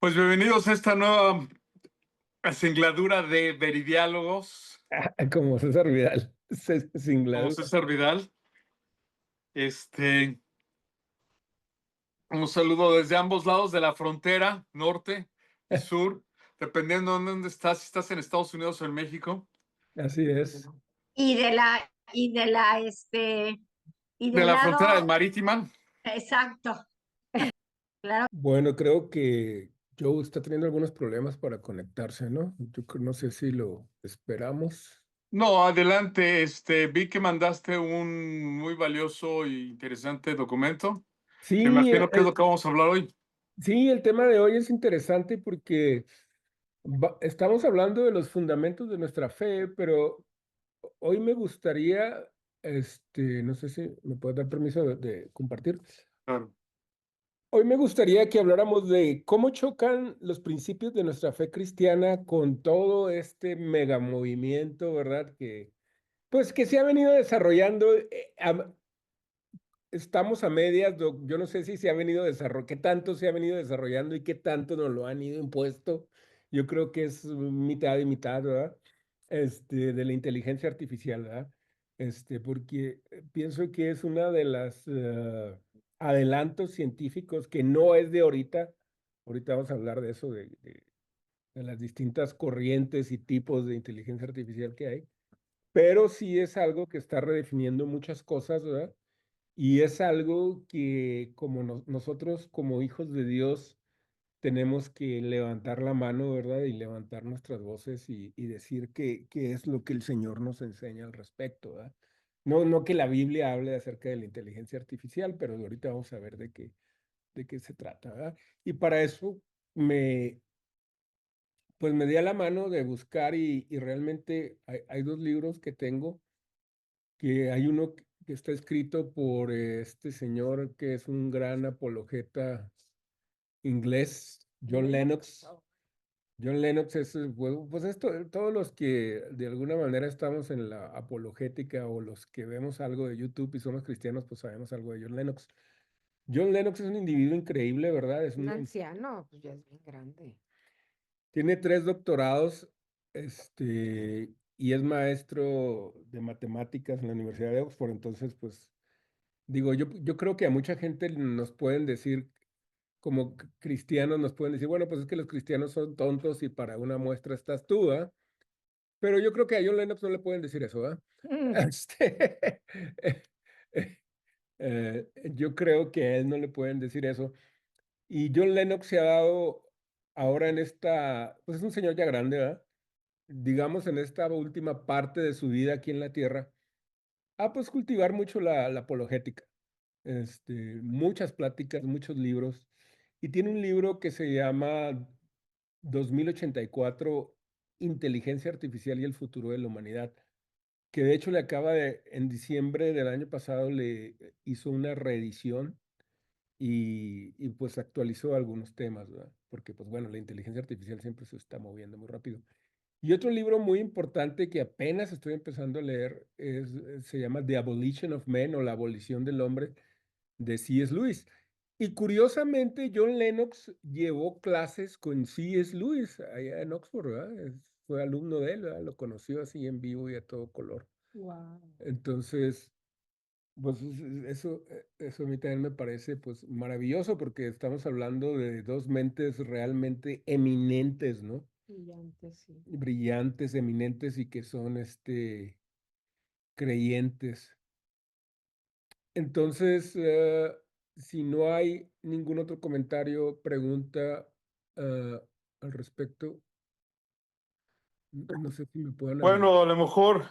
Pues bienvenidos a esta nueva singladura de Veridiálogos, Como César Vidal, sin como gladura. César Vidal. Este, un saludo desde ambos lados de la frontera, norte y sur, dependiendo de dónde estás, si estás en Estados Unidos o en México. Así es. Y de la, y De del la frontera lado, marítima. exacto, claro. Bueno, creo que Joe está teniendo algunos problemas para conectarse, ¿no? No sé si lo esperamos. No, adelante. Vi que mandaste un muy valioso e interesante documento. Me Sí, imagino que es lo que vamos a hablar hoy. sí, el tema de hoy es interesante porque estamos hablando de los fundamentos de nuestra fe, pero hoy me gustaría, no sé si me puedes dar permiso de compartir. Claro. Hoy me gustaría que habláramos de cómo chocan los principios de nuestra fe cristiana con todo este megamovimiento, ¿verdad? Pues que se ha venido desarrollando. Estamos a medias, yo no sé si se ha venido desarrollando, qué tanto se ha venido desarrollando y qué tanto nos lo han ido impuesto. Yo creo que es mitad y mitad, ¿verdad? De la inteligencia artificial, ¿verdad? Porque pienso que es una de las adelantos científicos que no es de ahorita. Ahorita vamos a hablar de eso, de las distintas corrientes y tipos de inteligencia artificial que hay, pero sí es algo que está redefiniendo muchas cosas, ¿verdad? Y es algo que como nosotros como hijos de Dios tenemos que levantar la mano, ¿verdad? Y levantar nuestras voces y decir qué es lo que el Señor nos enseña al respecto, ¿verdad? No que la Biblia hable acerca de la inteligencia artificial, pero ahorita vamos a ver de qué se trata, ¿verdad? Y para eso pues me di a la mano de buscar y realmente hay dos libros que tengo, que hay uno que está escrito por este señor que es un gran apologeta inglés, John Lennox. John Lennox es, pues esto, todos los que de alguna manera estamos en la apologética o los que vemos algo de YouTube y somos cristianos, pues sabemos algo de John Lennox. John Lennox es un individuo increíble, ¿verdad? Un anciano, pues ya es bien grande. Tiene 3 doctorados, y es maestro de matemáticas en la Universidad de Oxford. Entonces, pues, digo, yo creo que a mucha gente nos pueden decir, como cristianos, nos pueden decir, bueno, pues es que los cristianos son tontos y para una muestra estás tú, ¿ah? Pero yo creo que a John Lennox no le pueden decir eso, ¿ah? Este, yo creo que a él no le pueden decir eso. Y John Lennox se ha dado ahora en pues es un señor ya grande, ¿verdad? Digamos en esta última parte de su vida aquí en la tierra, pues cultivar mucho la apologética. Muchas pláticas, muchos libros. Y tiene un libro que se llama 2084, Inteligencia Artificial y el futuro de la humanidad, que de hecho en diciembre del año pasado le hizo una reedición y pues actualizó algunos temas, ¿verdad? Porque pues bueno, la inteligencia artificial siempre se está moviendo muy rápido. Y otro libro muy importante que apenas estoy empezando a leer se llama The Abolition of Men, o La abolición del hombre, de C.S. Lewis. Y curiosamente, John Lennox llevó clases con C.S. Lewis allá en Oxford, ¿verdad? Fue alumno de él, ¿verdad? Lo conoció así en vivo y a todo color. Wow. Entonces, pues eso a mí también me parece pues maravilloso, porque estamos hablando de dos mentes realmente eminentes, ¿no? Brillante, sí. Brillantes, eminentes, y que son creyentes. Entonces, si no hay ningún otro comentario, pregunta al respecto, no sé si me puedan ayudar. Bueno, a lo mejor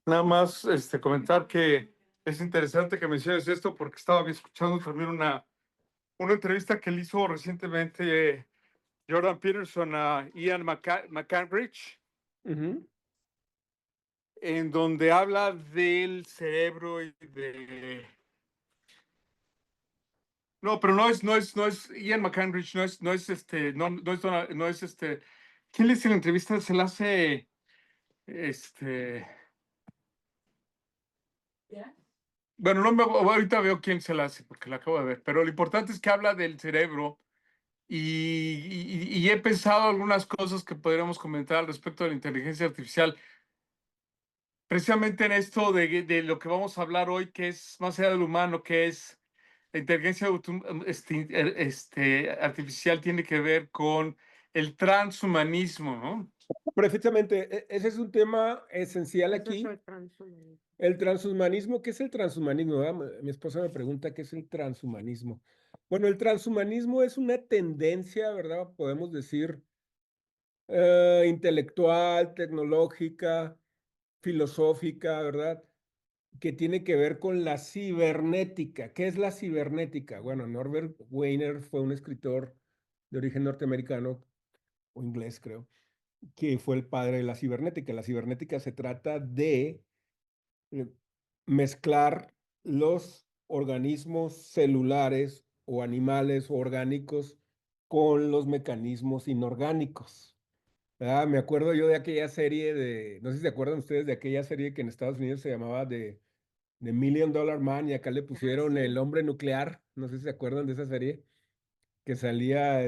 nada más comentar que es interesante que menciones esto porque estaba escuchando también una entrevista que le hizo recientemente Jordan Peterson a Ian McCambridge, Ujú. en donde habla del cerebro y de... No, pero no es Ian McCambridge, no es ¿quién le hizo la entrevista? Se la hace, bueno, no me, ahorita veo quién se la hace porque la acabo de ver, pero lo importante es que habla del cerebro y he pensado algunas cosas que podríamos comentar al respecto de la inteligencia artificial, precisamente en esto de lo que vamos a hablar hoy, que es más allá del humano, que es la inteligencia artificial, tiene que ver con el transhumanismo, ¿no? Precisamente, ese es un tema esencial Eso es aquí. el transhumanismo. El transhumanismo, ¿qué es el transhumanismo? Mi esposa me pregunta qué es el transhumanismo. Bueno, el transhumanismo es una tendencia, ¿verdad? Podemos decir, intelectual, tecnológica, filosófica, ¿verdad? Que tiene que ver con la cibernética. ¿Qué es la cibernética? Bueno, Norbert Wiener fue un escritor de origen norteamericano o inglés, creo, que fue el padre de la cibernética. La cibernética se trata de eh, mezclar los organismos celulares o animales o orgánicos con los mecanismos inorgánicos. Ah, me acuerdo yo de aquella serie de, no sé si se acuerdan ustedes de aquella serie que en Estados Unidos se llamaba de Million Dollar Man y acá le pusieron sí. El Hombre Nuclear, no sé si se acuerdan de esa serie, que salía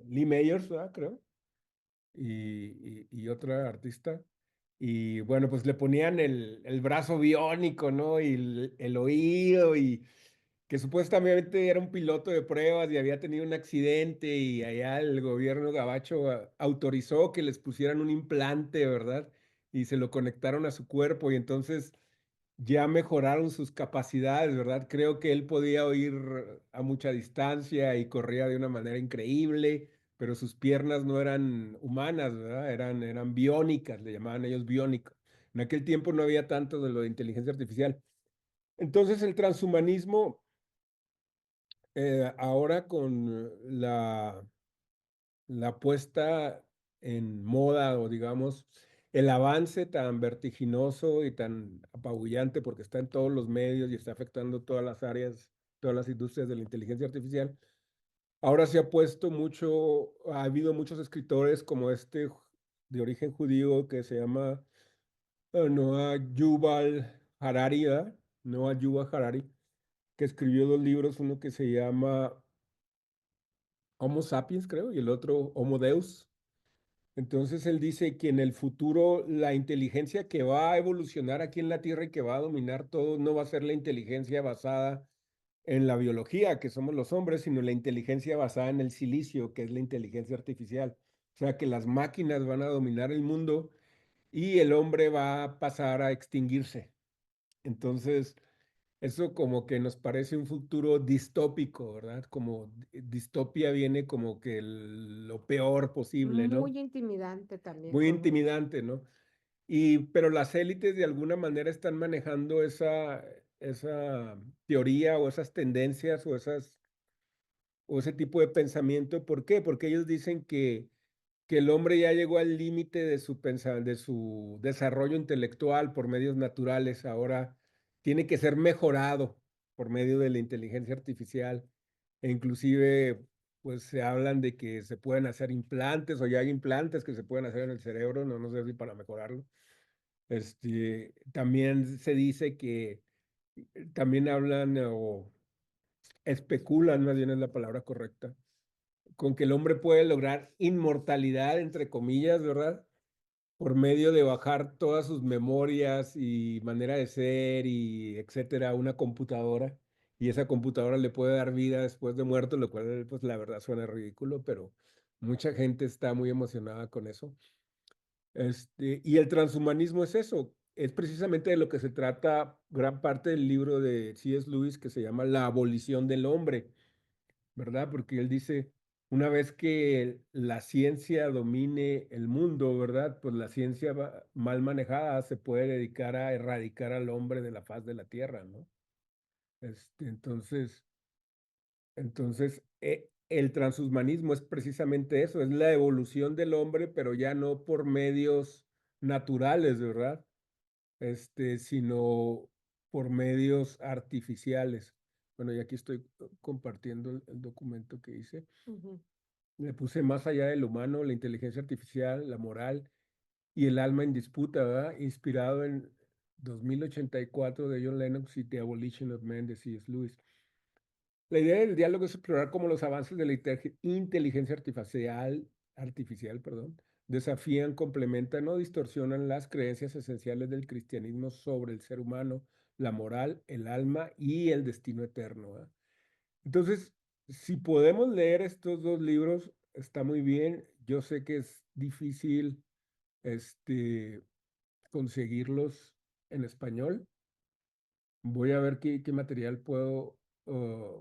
Lee Mayers, ¿verdad? Creo, y otra artista. Y bueno, pues le ponían el brazo biónico, ¿no? Y el oído, y que supuestamente era un piloto de pruebas y había tenido un accidente y allá el gobierno gabacho autorizó que les pusieran un implante, ¿verdad? Y se lo conectaron a su cuerpo y entonces ya mejoraron sus capacidades, ¿verdad? Creo que él podía oír a mucha distancia y corría de una manera increíble, pero sus piernas no eran humanas, ¿verdad? Eran biónicas, le llamaban ellos biónicos. En aquel tiempo no había tanto de lo de inteligencia artificial. Entonces el transhumanismo, ahora con la puesta en moda o digamos el avance tan vertiginoso y tan apabullante porque está en todos los medios y está afectando todas las áreas, todas las industrias de la inteligencia artificial. Ahora se ha puesto mucho, ha habido muchos escritores como de origen judío que se llama Noah Yuval Harari, ¿verdad? Noah Yuval Harari, que escribió dos libros, uno que se llama Homo sapiens, creo, y el otro Homo Deus. Entonces él dice que en el futuro la inteligencia que va a evolucionar aquí en la Tierra y que va a dominar todo no va a ser la inteligencia basada en la biología, que somos los hombres, sino la inteligencia basada en el silicio, que es la inteligencia artificial. O sea que las máquinas van a dominar el mundo y el hombre va a pasar a extinguirse. Entonces, eso como que nos parece un futuro distópico, ¿verdad? Como distopia viene como que lo peor posible, ¿no? Muy intimidante también Muy como intimidante, ¿no? Pero las élites de alguna manera están manejando esa teoría o esas tendencias o ese tipo de pensamiento. ¿Por qué? Porque ellos dicen que el hombre ya llegó al límite de su desarrollo intelectual por medios naturales. Ahora tiene que ser mejorado por medio de la inteligencia artificial. E inclusive, pues se hablan de que se pueden hacer implantes o ya hay implantes que se pueden hacer en el cerebro, no sé si para mejorarlo. También se dice que también hablan o especulan, más bien es la palabra correcta, con que el hombre puede lograr inmortalidad, entre comillas, ¿verdad? Por medio de bajar todas sus memorias y manera de ser y etcétera a una computadora. Y esa computadora le puede dar vida después de muerto, lo cual, pues, la verdad suena ridículo, pero mucha gente está muy emocionada con eso. Y el transhumanismo es eso, es precisamente de lo que se trata gran parte del libro de C.S. Lewis que se llama La abolición del hombre, ¿verdad? Porque él dice, una vez que la ciencia domine el mundo, ¿verdad? Pues la ciencia mal manejada se puede dedicar a erradicar al hombre de la faz de la tierra, ¿no? Entonces, el transhumanismo es precisamente eso, es la evolución del hombre, pero ya no por medios naturales, ¿verdad? Sino por medios artificiales. Bueno, y aquí estoy compartiendo el documento que hice. ujú. Le puse más allá del humano, la inteligencia artificial, la moral y el alma en disputa, ¿verdad? Inspirado en 2084 de John Lennox y The Abolition of Man de C.S. Lewis. La idea del diálogo es explorar cómo los avances de la inteligencia artificial, perdón, desafían, complementan o distorsionan las creencias esenciales del cristianismo sobre el ser humano, la moral, el alma y el destino eterno, ¿verdad? Entonces, si podemos leer estos dos libros, está muy bien. Yo sé que es difícil conseguirlos en español. Voy a ver qué material puedo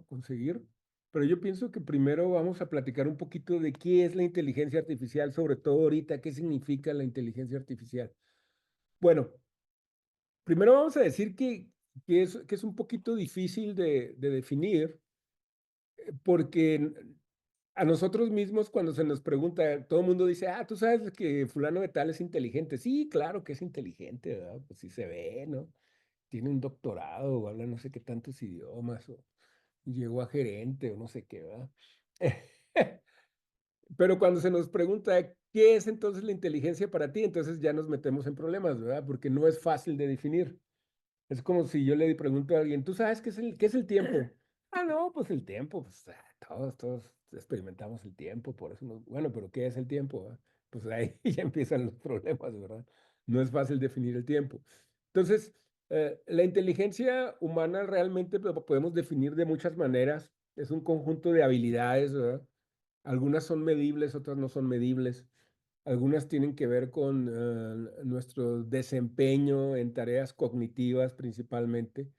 conseguir. Pero yo pienso que primero vamos a platicar un poquito de qué es la inteligencia artificial, sobre todo ahorita, qué significa la inteligencia artificial. Bueno, primero vamos a decir que es un poquito difícil de definir, porque a nosotros mismos cuando se nos pregunta, todo el mundo dice, ah, tú sabes que fulano de tal es inteligente. Sí, claro que es inteligente, ¿verdad? Pues sí se ve, ¿no? Tiene un doctorado o habla no sé qué tantos idiomas o llegó a gerente o no sé qué, ¿verdad? Pero cuando se nos pregunta, ¿qué es entonces la inteligencia para ti? Entonces ya nos metemos en problemas, ¿verdad? Porque no es fácil de definir. Es como si yo le pregunto a alguien, ¿tú sabes qué es el tiempo? Ah, no, pues el tiempo, pues todos experimentamos el tiempo, por eso bueno, pero ¿qué es el tiempo? ¿Verdad? Pues ahí ya empiezan los problemas, ¿verdad? No es fácil definir el tiempo. Entonces, la inteligencia humana realmente lo podemos definir de muchas maneras. Es un conjunto de habilidades, ¿verdad? Algunas son medibles, otras no son medibles. Algunas tienen que ver con nuestro desempeño en tareas cognitivas principalmente.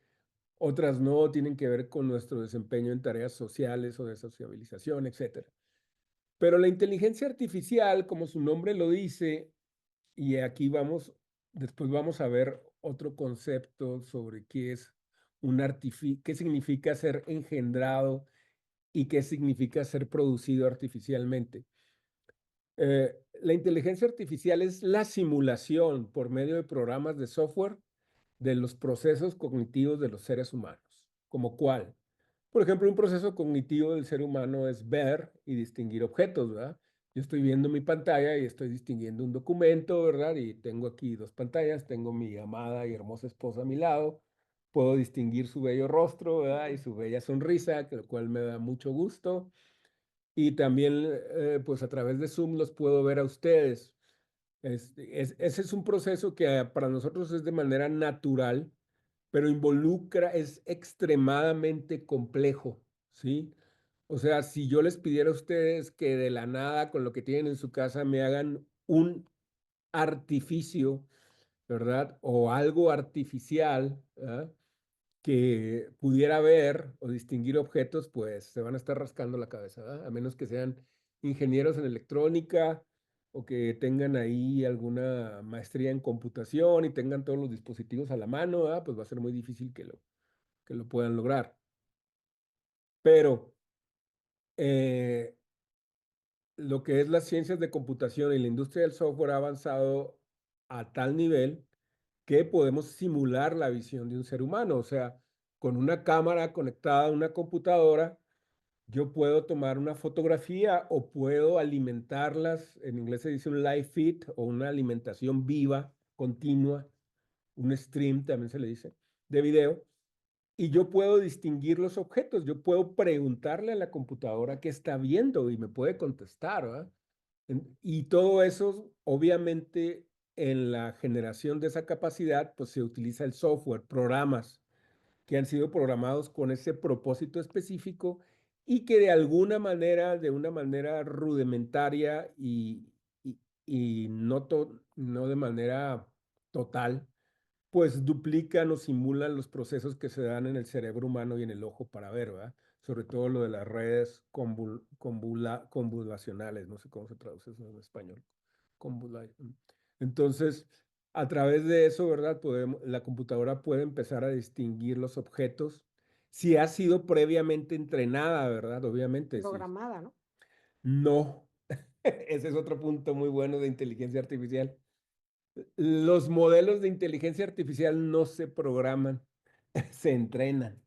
Otras no, tienen que ver con nuestro desempeño en tareas sociales o de sociabilización, etcétera. Pero la inteligencia artificial, como su nombre lo dice, y aquí después vamos a ver otro concepto sobre qué es qué significa ser engendrado y qué significa ser producido artificialmente. La inteligencia artificial es la simulación por medio de programas de software de los procesos cognitivos de los seres humanos. ¿Como cuál? Por ejemplo, un proceso cognitivo del ser humano es ver y distinguir objetos, ¿verdad? Yo estoy viendo mi pantalla y estoy distinguiendo un documento, ¿verdad? Y tengo aquí dos pantallas, tengo mi amada y hermosa esposa a mi lado, puedo distinguir su bello rostro, ¿verdad? Y su bella sonrisa, lo cual me da mucho gusto. Y también, pues a través de Zoom los puedo ver a ustedes. Ese es un proceso que para nosotros es de manera natural, pero es extremadamente complejo, ¿sí? O sea, si yo les pidiera a ustedes que de la nada, con lo que tienen en su casa, me hagan un artificio, ¿verdad? O algo artificial, ¿verdad? Que pudiera ver o distinguir objetos, pues se van a estar rascando la cabeza, ¿verdad? A menos que sean ingenieros en electrónica o que tengan ahí alguna maestría en computación y tengan todos los dispositivos a la mano, ¿verdad? Pues va a ser muy difícil que lo puedan lograr. Pero lo que es las ciencias de computación y la industria del software ha avanzado a tal nivel que podemos simular la visión de un ser humano. O sea, con una cámara conectada a una computadora, yo puedo tomar una fotografía o puedo alimentarlas, en inglés se dice un live feed o una alimentación viva, continua, un stream también se le dice, de video, y yo puedo distinguir los objetos, yo puedo preguntarle a la computadora qué está viendo y me puede contestar, ¿verdad? Y todo eso, obviamente, en la generación de esa capacidad, pues se utiliza el software, programas que han sido programados con ese propósito específico y que de alguna manera, de una manera rudimentaria y no de manera total, pues duplican o simulan los procesos que se dan en el cerebro humano y en el ojo para ver, ¿verdad? Sobre todo lo de las redes convolucionales, no sé cómo se traduce eso en español. Entonces, a través de eso, ¿verdad? La computadora puede empezar a distinguir los objetos si ha sido previamente entrenada, ¿verdad? Obviamente, sí. Programada, ¿no? No, ese es otro punto muy bueno de inteligencia artificial. Los modelos de inteligencia artificial no se programan, se entrenan.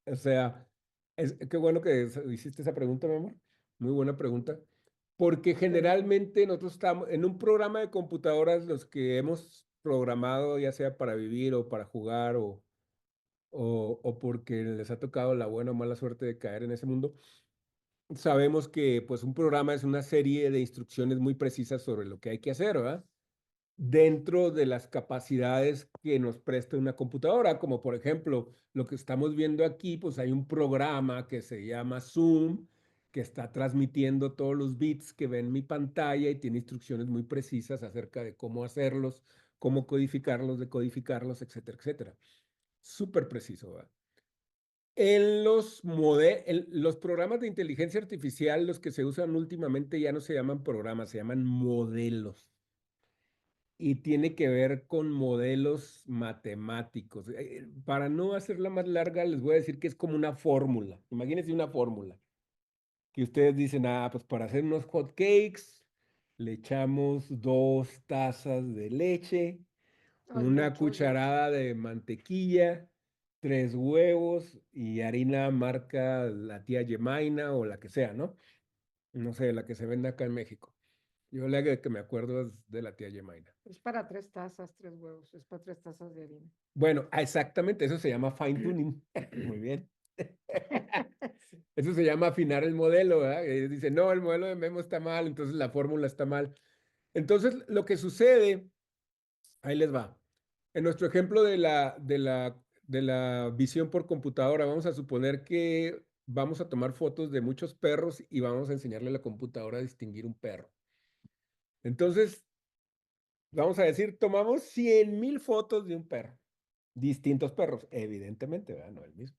O sea, qué bueno que hiciste esa pregunta, mi amor. Muy buena pregunta. Porque generalmente nosotros estamos en un programa de computadoras, los que hemos programado, ya sea para vivir o para jugar o porque les ha tocado la buena o mala suerte de caer en ese mundo, sabemos que pues un programa es una serie de instrucciones muy precisas sobre lo que hay que hacer, ¿verdad? Dentro de las capacidades que nos presta una computadora, como por ejemplo lo que estamos viendo aquí, pues hay un programa que se llama Zoom, que está transmitiendo todos los bits que ven mi pantalla y tiene instrucciones muy precisas acerca de cómo hacerlos, cómo codificarlos, decodificarlos, etcétera, etcétera. Súper preciso, ¿verdad? En los programas de inteligencia artificial, los que se usan últimamente ya no se llaman programas, se llaman modelos. Y tiene que ver con modelos matemáticos. Para no hacerla más larga, les voy a decir que es como una fórmula. Imagínense una fórmula que ustedes dicen, pues para hacer unos hot cakes, le echamos 2 tazas de leche, Ay, una mucho cucharada de mantequilla, 3 huevos y harina marca la tía Gemaina o la que sea, ¿no? No sé, la que se vende acá en México. Yo la que me acuerdo es de la tía Gemaina. Es para 3 tazas, 3 huevos. Es para 3 tazas de harina. Bueno, exactamente, eso se llama fine tuning. Muy bien. Eso se llama afinar el modelo, ¿verdad? Dice, no, el modelo de Memo está mal, entonces la fórmula está mal. Entonces, lo que sucede, ahí les va. En nuestro ejemplo de la visión por computadora, vamos a suponer que vamos a tomar fotos de muchos perros y vamos a enseñarle a la computadora a distinguir un perro. Entonces, vamos a decir, tomamos 100,000 fotos de un perro. Distintos perros, evidentemente, ¿verdad? No el mismo.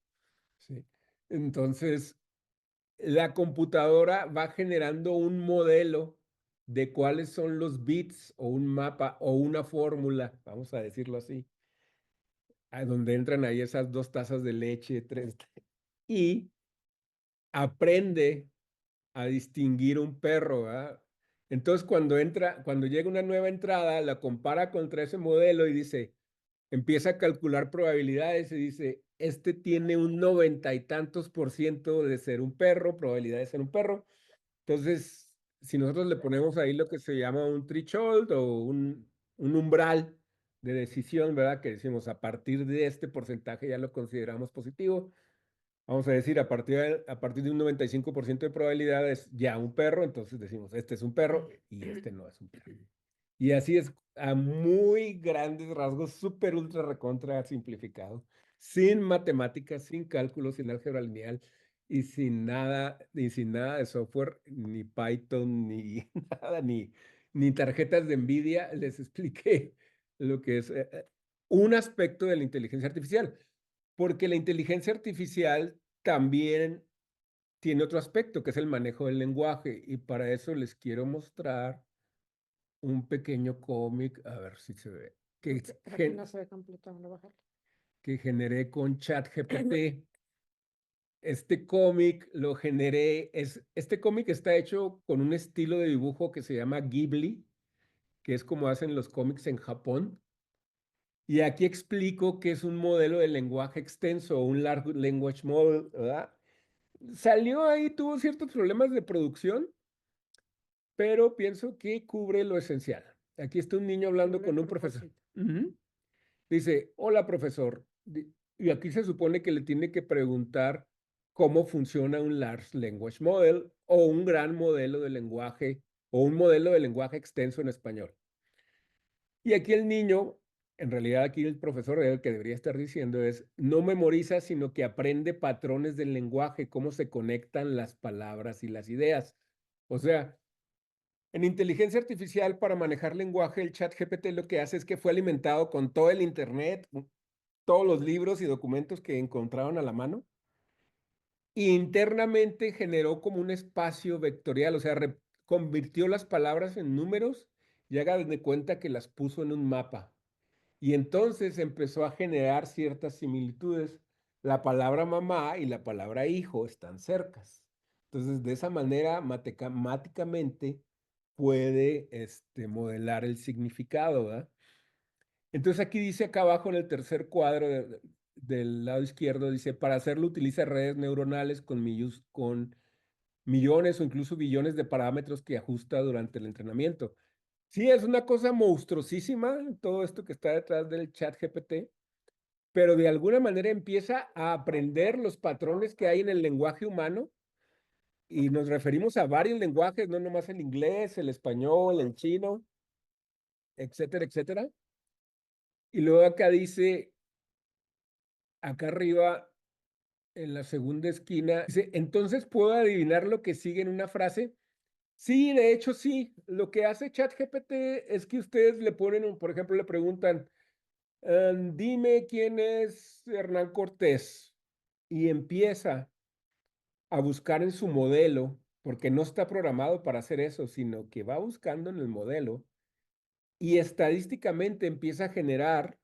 Sí. Entonces, la computadora va generando un modelo de cuáles son los bits o un mapa o una fórmula, vamos a decirlo así, a donde entran ahí esas 2 tazas de leche, tres, y aprende a distinguir un perro, ¿verdad? Entonces, cuando llega una nueva entrada, la compara contra ese modelo y dice, empieza a calcular probabilidades y dice, este tiene un 90 y tantos% de ser un perro, probabilidad de ser un perro. Entonces, si nosotros le ponemos ahí lo que se llama un threshold o un umbral de decisión, ¿verdad? Que decimos, a partir de este porcentaje ya lo consideramos positivo. Vamos a decir, a partir de un 95% de probabilidades ya un perro, entonces decimos, este es un perro y este no es un perro. Y así es a muy grandes rasgos, súper ultra recontra simplificado, sin matemáticas, sin cálculos, sin álgebra lineal y sin nada de software, ni Python, ni nada, ni tarjetas de NVIDIA. Les expliqué lo que es un aspecto de la inteligencia artificial, porque la inteligencia artificial también tiene otro aspecto, que es el manejo del lenguaje, y para eso les quiero mostrar un pequeño cómic, a ver si se ve, Aquí no se ve completo, vamos a bajar. que generé con ChatGPT. Este cómic lo generé, este cómic está hecho con un estilo de dibujo que se llama Ghibli, que es como hacen los cómics en Japón. Y aquí explico que es un modelo de lenguaje extenso, un Large Language Model, ¿verdad? Salió ahí, tuvo ciertos problemas de producción, pero pienso que cubre lo esencial. Aquí está un niño hablando Cumple con el un profesor. propósito. Ujú. Dice, hola profesor. Y aquí se supone que le tiene que preguntar cómo funciona un Large Language Model o un gran modelo de lenguaje o un modelo de lenguaje extenso en español. Y aquí el niño, en realidad aquí el profesor el que debería estar diciendo es, no memoriza, sino que aprende patrones del lenguaje, cómo se conectan las palabras y las ideas. O sea, en inteligencia artificial para manejar lenguaje, el chat GPT lo que hace es que fue alimentado con todo el internet, todos los libros y documentos que encontraron a la mano. E internamente generó como un espacio vectorial, o sea, convirtió las palabras en números y haga de cuenta que las puso en un mapa. Y entonces empezó a generar ciertas similitudes. La palabra mamá y la palabra hijo están cercas. Entonces, de esa manera, matemáticamente puede modelar el significado, ¿verdad? Entonces, aquí dice acá abajo en el tercer cuadro del lado izquierdo, dice, para hacerlo utiliza redes neuronales con millones o incluso billones de parámetros que ajusta durante el entrenamiento. Sí, es una cosa monstruosísima todo esto que está detrás del chat GPT, pero de alguna manera empieza a aprender los patrones que hay en el lenguaje humano y nos referimos a varios lenguajes, no nomás el inglés, el español, el chino, etcétera, etcétera. Y luego acá dice, acá arriba, en la segunda esquina, dice, entonces puedo adivinar lo que sigue en una frase. Sí, de hecho sí. Lo que hace ChatGPT es que ustedes le ponen, por ejemplo, le preguntan, dime quién es Hernán Cortés. Y empieza a buscar en su modelo, porque no está programado para hacer eso, sino que va buscando en el modelo y estadísticamente empieza a generar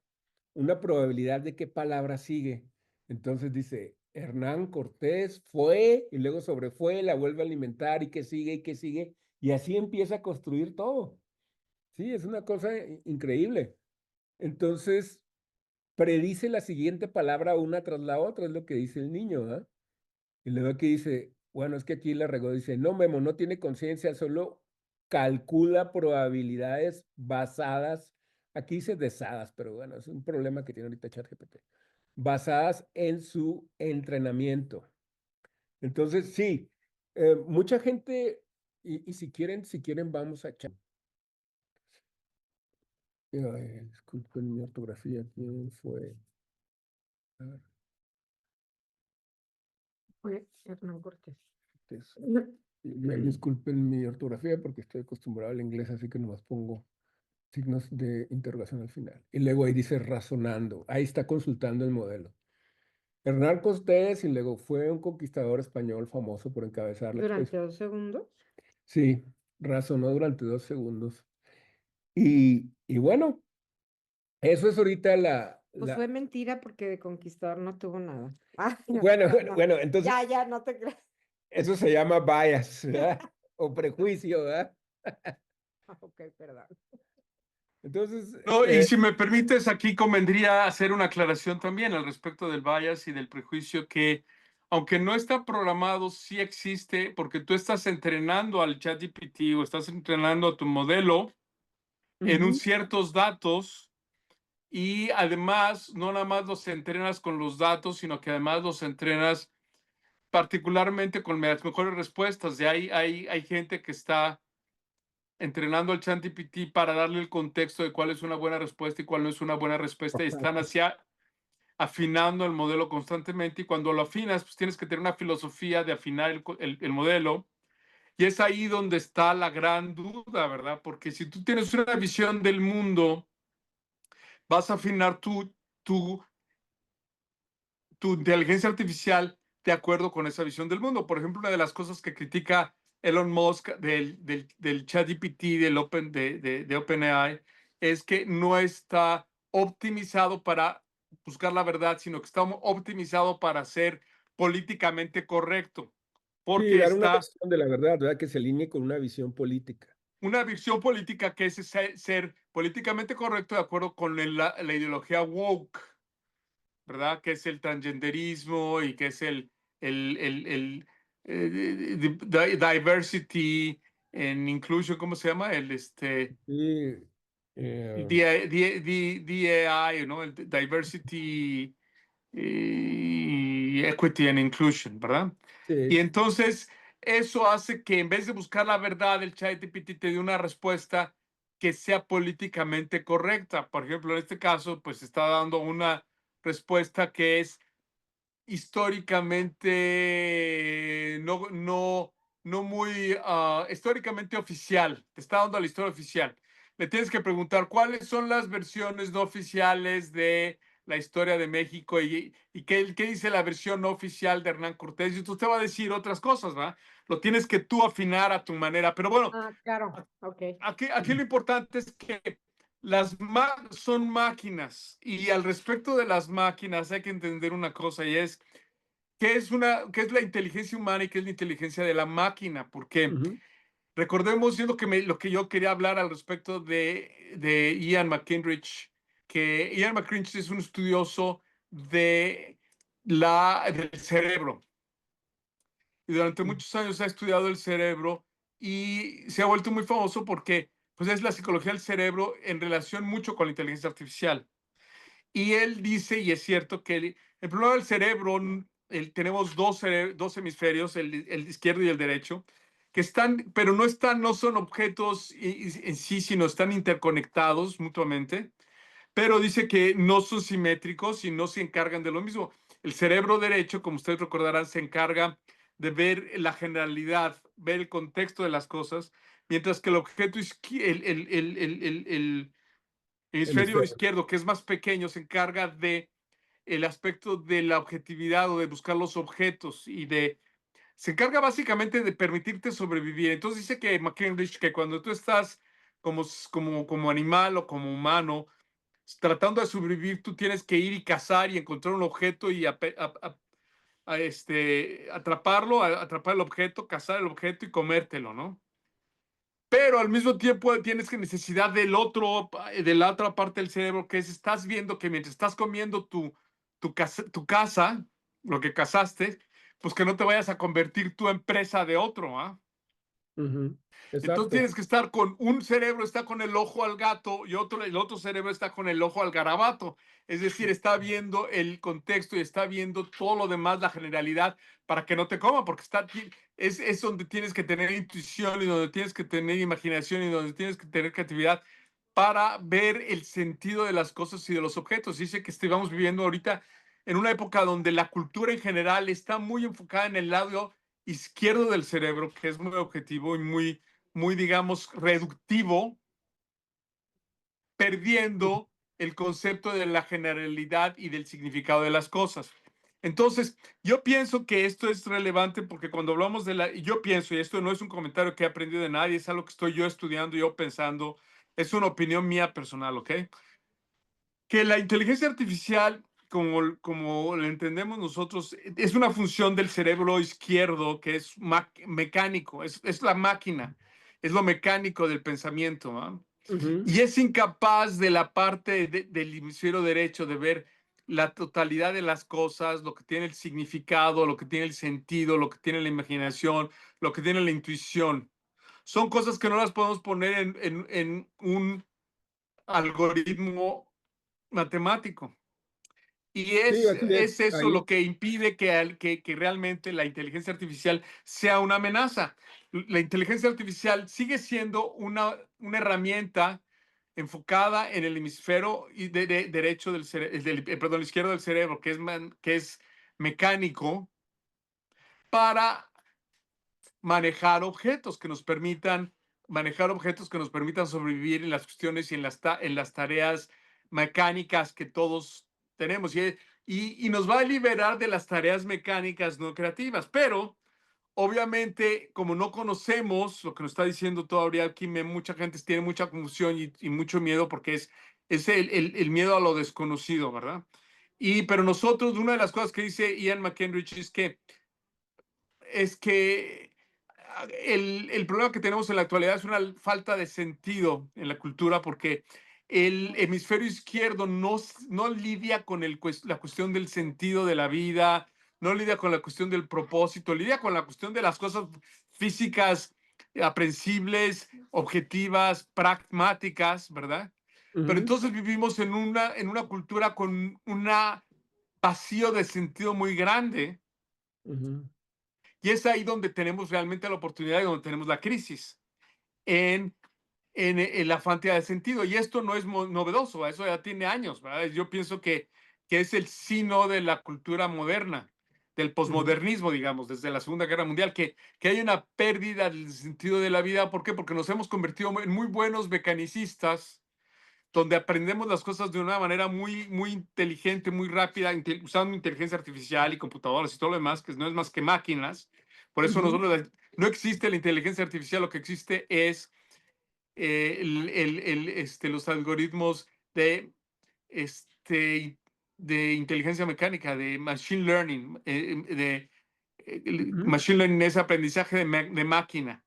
una probabilidad de qué palabra sigue. Entonces dice, Hernán Cortés fue, y luego sobre fue, la vuelve a alimentar, y qué sigue, y qué sigue, y así empieza a construir todo. Sí, es una cosa increíble. Entonces, predice la siguiente palabra una tras la otra, es lo que dice el niño, ¿ah? Y luego aquí dice, bueno, es que aquí la regó, dice, no, Memo, no tiene conciencia, solo calcula probabilidades basadas, aquí dice desadas, pero bueno, es un problema que tiene ahorita ChatGPT, basadas en su entrenamiento. Entonces, sí, mucha gente, y si quieren, vamos a chat. Disculpen mi ortografía, ¿quién fue? A ver, Fue Hernán Cortés. disculpen mi ortografía porque estoy acostumbrado al inglés, así que nomás pongo signos de interrogación al final. Y luego ahí dice razonando, ahí está consultando el modelo. Hernán Cortés y luego fue un conquistador español famoso por encabezar la Durante expedición. 2 segundos. Sí, razonó durante 2 segundos. Y bueno, eso es ahorita Pues fue mentira porque de conquistador no tuvo nada. Bueno, No. bueno, entonces Ya, no te creas. eso se llama bias, ¿verdad? O prejuicio, ¿verdad? Ok, perdón. Entonces, No, y si me permites, aquí convendría hacer una aclaración también al respecto del bias y del prejuicio que, aunque no está programado, sí existe porque tú estás entrenando al ChatGPT o estás entrenando a tu modelo en un ciertos datos y además no nada más los entrenas con los datos, sino que además los entrenas particularmente con las mejores respuestas. De ahí hay gente que está entrenando al ChatGPT para darle el contexto de cuál es una buena respuesta y cuál no es una buena respuesta, y están hacia afinando el modelo constantemente, y cuando lo afinas, pues tienes que tener una filosofía de afinar el modelo, y es ahí donde está la gran duda, ¿verdad? Porque si tú tienes una visión del mundo, vas a afinar tu, tu inteligencia artificial de acuerdo con esa visión del mundo. Por ejemplo, una de las cosas que critica Elon Musk del ChatGPT de OpenAI es que no está optimizado para buscar la verdad, sino que está optimizado para ser políticamente correcto, sí, porque dar una está versión de la verdad, ¿verdad? Que se alinee con una visión política. una visión política que es ser políticamente correcto de acuerdo con la ideología woke, ¿verdad? Que es el transgenderismo y que es diversity en inclusion, ¿cómo se llama? Sí, DAI, ¿no? El diversity y equity and inclusion, ¿verdad? sí. Y entonces eso hace que en vez de buscar la verdad, el ChatGPT te dé una respuesta que sea políticamente correcta. Por ejemplo, en este caso, pues está dando una respuesta que es históricamente no muy históricamente oficial. Te está dando la historia oficial. Le tienes que preguntar cuáles son las versiones no oficiales de la historia de México y qué dice la versión no oficial de Hernán Cortés. Y tú te va a decir otras cosas, ¿va? Lo tienes que tú afinar a tu manera. Pero bueno, Claro, ok. aquí lo importante es que son máquinas, y al respecto de las máquinas hay que entender una cosa, y es qué es la inteligencia humana y qué es la inteligencia de la máquina, porque recordemos lo que yo quería hablar al respecto de Ian McKinrich, que Ian McKinrich es un estudioso del cerebro, y durante muchos años ha estudiado el cerebro y se ha vuelto muy famoso porque pues, es la psicología del cerebro en relación mucho con la inteligencia artificial. Y él dice, y es cierto, que el problema del cerebro, tenemos dos hemisferios, el izquierdo y el derecho, que están, pero no están, no son objetos en sí, sino están interconectados mutuamente, pero dice que no son simétricos y no se encargan de lo mismo. El cerebro derecho, como ustedes recordarán, se encarga de ver la generalidad, ver el contexto de las cosas, mientras que el objeto, el hemisferio Hemisferio. izquierdo, que es más pequeño, se encarga de el aspecto de la objetividad o de buscar los objetos y se encarga básicamente de permitirte sobrevivir. Entonces dice que McKenrich que cuando tú estás como animal o como humano tratando de sobrevivir, tú tienes que ir y cazar y encontrar un objeto y atraparlo, atrapar el objeto, cazar el objeto y comértelo, ¿no? Pero al mismo tiempo tienes que necesidad de la otra parte del cerebro, que es, estás viendo que mientras estás comiendo tu casa, lo que cazaste, pues que no te vayas a convertir tú en presa de otro, ¿ah? Ujú. Entonces Exacto. tienes que estar con un cerebro está con el ojo al gato y el otro cerebro está con el ojo al garabato. Es decir, está viendo el contexto y está viendo todo lo demás, la generalidad, para que no te coma, porque es donde tienes que tener intuición y donde tienes que tener imaginación y donde tienes que tener creatividad para ver el sentido de las cosas y de los objetos. Dice que estamos viviendo ahorita en una época donde la cultura en general está muy enfocada en el lado izquierdo del cerebro, que es muy objetivo y muy, digamos, reductivo, perdiendo el concepto de la generalidad y del significado de las cosas. Entonces, yo pienso que esto es relevante porque cuando hablamos yo pienso, y esto no es un comentario que he aprendido de nadie, es algo que estoy yo estudiando, yo pensando, es una opinión mía personal, ¿ok? Que la inteligencia artificial, como la entendemos nosotros, es una función del cerebro izquierdo que es mecánico, es la máquina, es lo mecánico del pensamiento, ¿no? Ujú, Y es incapaz de la parte del hemisferio derecho de ver la totalidad de las cosas, lo que tiene el significado, lo que tiene el sentido, lo que tiene la imaginación, lo que tiene la intuición. Son cosas que no las podemos poner en un algoritmo matemático. Y sí, así es. es eso Ahí. lo que impide que realmente la inteligencia artificial sea una amenaza. La inteligencia artificial sigue siendo una herramienta enfocada en el hemisferio derecho perdón, izquierdo del cerebro, que es mecánico, para manejar objetos que nos permitan sobrevivir en las cuestiones y en las tareas mecánicas que todos tenemos. Y nos va a liberar de las tareas mecánicas no creativas. Pero, obviamente, como no conocemos lo que nos está diciendo todavía aquí, mucha gente tiene mucha confusión y mucho miedo porque es el miedo a lo desconocido, ¿verdad? Pero nosotros, una de las cosas que dice Ian McKenrich es que el problema que tenemos en la actualidad es una falta de sentido en la cultura porque el hemisferio izquierdo no lidia con la cuestión del sentido de la vida, no lidia con la cuestión del propósito, lidia con la cuestión de las cosas físicas, aprensibles, objetivas, pragmáticas, ¿verdad? Pero Ujú, entonces vivimos en una cultura con un vacío de sentido muy grande ujú, y es ahí donde tenemos realmente la oportunidad y donde tenemos la crisis, en, en la falta de sentido. Y esto no es novedoso, eso ya tiene años, ¿verdad? Yo pienso que es el sino de la cultura moderna, del ujú, posmodernismo, digamos, desde la Segunda Guerra Mundial, que hay una pérdida del sentido de la vida. ¿Por qué? Porque nos hemos convertido en muy buenos mecanicistas donde aprendemos las cosas de una manera muy inteligente, muy rápida, usando inteligencia artificial y computadoras y todo lo demás, que no es más que máquinas. Por eso ujú, no existe la inteligencia artificial, lo que existe es los algoritmos este, de inteligencia mecánica, de machine learning, el ujú. machine learning es aprendizaje de máquina.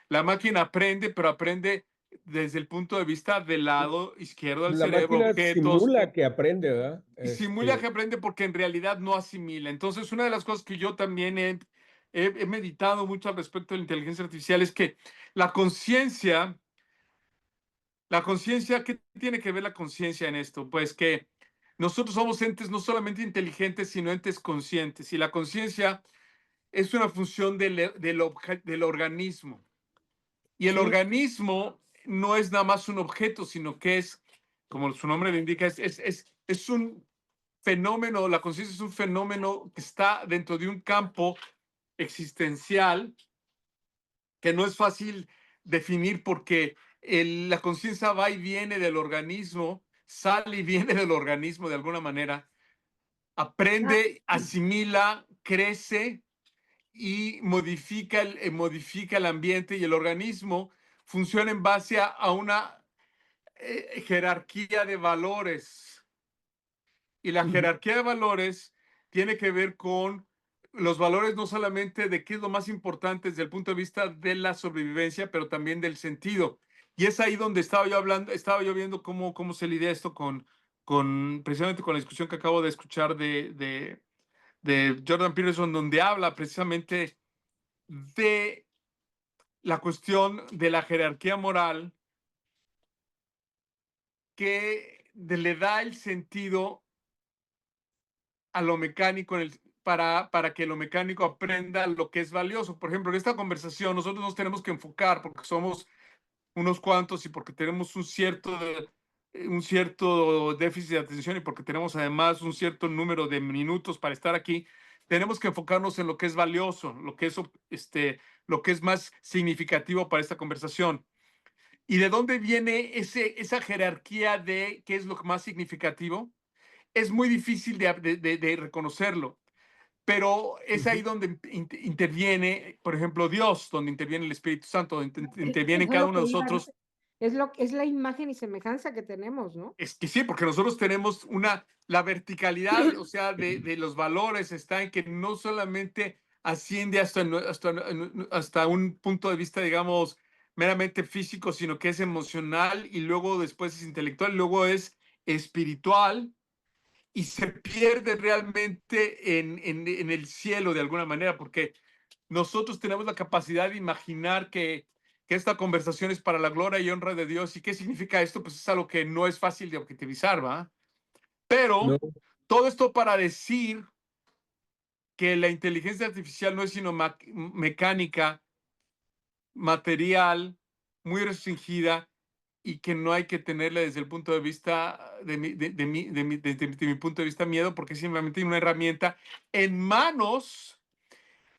La máquina aprende, pero aprende desde el punto de vista del lado izquierdo del La cerebro, máquina objetos, simula que aprende, ¿verdad? y simula que aprende porque en realidad no asimila. Entonces, una de las cosas que yo también he meditado mucho al respecto de la inteligencia artificial es que la conciencia, ¿qué tiene que ver la conciencia en esto? Pues que nosotros somos entes no solamente inteligentes, sino entes conscientes. Y la conciencia es una función del organismo. Y el Sí, organismo no es nada más un objeto, sino que es, como su nombre lo indica, es un fenómeno, la conciencia es un fenómeno que está dentro de un campo existencial que no es fácil definir porque la conciencia va y viene del organismo, sale y viene del organismo de alguna manera, aprende, asimila, crece y modifica el ambiente y el organismo funciona en base a una jerarquía de valores. Y la ujú, jerarquía de valores tiene que ver con los valores no solamente de qué es lo más importante desde el punto de vista de la sobrevivencia, pero también del sentido. Y es ahí donde estaba yo viendo cómo se lidia esto precisamente con la discusión que acabo de escuchar de Jordan Peterson, donde habla precisamente de la cuestión de la jerarquía moral que le da el sentido a lo mecánico para que lo mecánico aprenda lo que es valioso. Por ejemplo, en esta conversación nosotros nos tenemos que enfocar porque somos unos cuantos y porque tenemos un cierto déficit de atención y porque tenemos además un cierto número de minutos para estar aquí, tenemos que enfocarnos en lo que es valioso, lo que es más significativo para esta conversación. ¿Y de dónde viene esa jerarquía de qué es lo más significativo? Es muy difícil de reconocerlo, pero es ahí ujú. donde interviene, por ejemplo, Dios, donde interviene el Espíritu Santo, donde interviene Eso es cada lo uno de que iba a nosotros. decir. Es la imagen y semejanza que tenemos, ¿no? Es que sí, porque nosotros tenemos la verticalidad, o sea, de los valores está en que no solamente asciende hasta un punto de vista, digamos, meramente físico, sino que es emocional y luego después es intelectual, y luego es espiritual y se pierde realmente en el cielo de alguna manera, porque nosotros tenemos la capacidad de imaginar que esta conversación es para la gloria y honra de Dios. ¿Y qué significa esto? Pues es algo que no es fácil de objetivizar, ¿va? No, Pero todo esto para decir que la inteligencia artificial no es sino mecánica, material, muy restringida y que no hay que tenerle desde el punto de vista de mi punto de vista miedo, porque es simplemente una herramienta en manos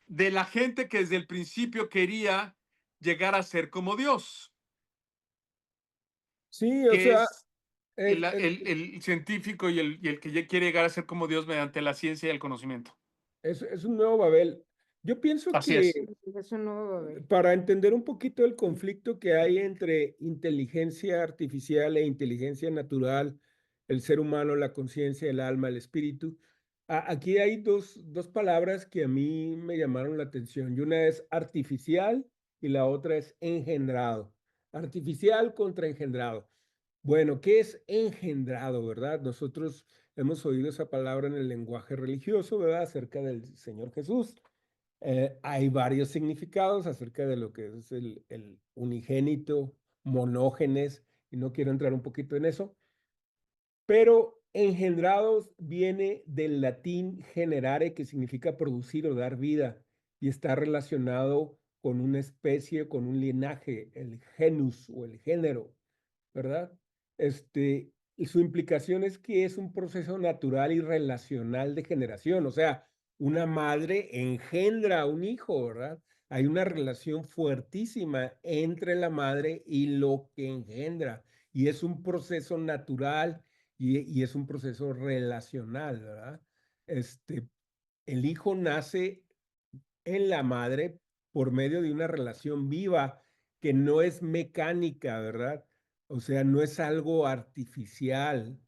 de la gente que desde el principio quería llegar a ser como Dios, sí, o que sea, es es, es, el científico y el que ya quiere llegar a ser como Dios mediante la ciencia y el conocimiento. es un nuevo Babel. Yo pienso Así es. que Es un nuevo Babel. para entender un poquito el conflicto que hay entre inteligencia artificial e inteligencia natural, el ser humano, la conciencia, el alma, el espíritu, aquí hay dos palabras que a mí me llamaron la atención. Y una es artificial y la otra es engendrado. Artificial contra engendrado. Bueno, ¿qué es engendrado, verdad? Nosotros hemos oído esa palabra en el lenguaje religioso, ¿verdad? Acerca del Señor Jesús. Hay varios significados acerca de lo que es el unigénito, monógenes, y no quiero entrar un poquito en eso, pero engendrados viene del latín generare, que significa producir o dar vida, y está relacionado con una especie, con un linaje, el genus o el género, ¿verdad? Y su implicación es que es un proceso natural y relacional de generación, o sea, una madre engendra a un hijo, ¿verdad? Hay una relación fuertísima entre la madre y lo que engendra, y es un proceso natural y es un proceso relacional, ¿verdad? Este, el hijo nace en la madre por medio de una relación viva que no es mecánica, ¿verdad? O sea, no es algo artificial,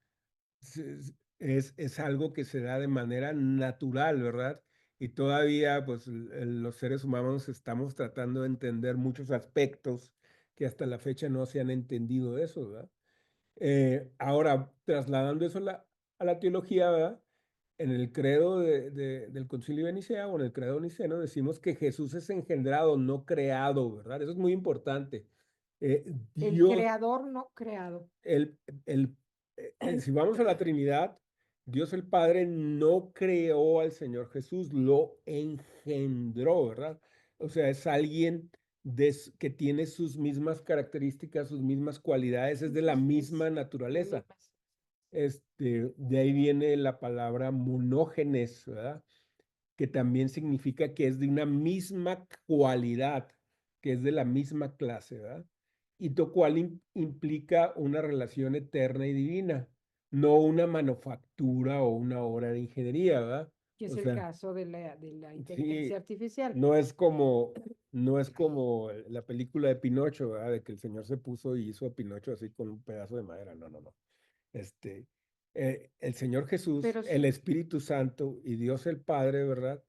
es algo que se da de manera natural, ¿verdad? Y todavía, pues, los seres humanos estamos tratando de entender muchos aspectos que hasta la fecha no se han entendido de eso, ¿verdad? Ahora, trasladando eso a la teología, ¿verdad? En el credo del Concilio de Nicea o en el credo niceno decimos que Jesús es engendrado, no creado, ¿verdad? Eso es muy importante. El Dios, creador no creado. el, el, si vamos a la Trinidad, Dios el Padre no creó al Señor Jesús, lo engendró, ¿verdad? O sea, es alguien que tiene sus mismas características, sus mismas cualidades, es de la misma naturaleza. De ahí viene la palabra monógenes, ¿verdad? Que también significa que es de una misma cualidad, que es de la misma clase, ¿verdad? Y lo cual implica una relación eterna y divina, no una manufactura o una obra de ingeniería, ¿verdad? Que es O el sea, caso de la sí, inteligencia artificial. no es como la película de Pinocho, ¿verdad? De que el señor se puso y hizo a Pinocho así con un pedazo de madera. No, no, no. Este, el Señor Jesús, Pero el sí, Espíritu Santo y Dios el Padre, ¿verdad?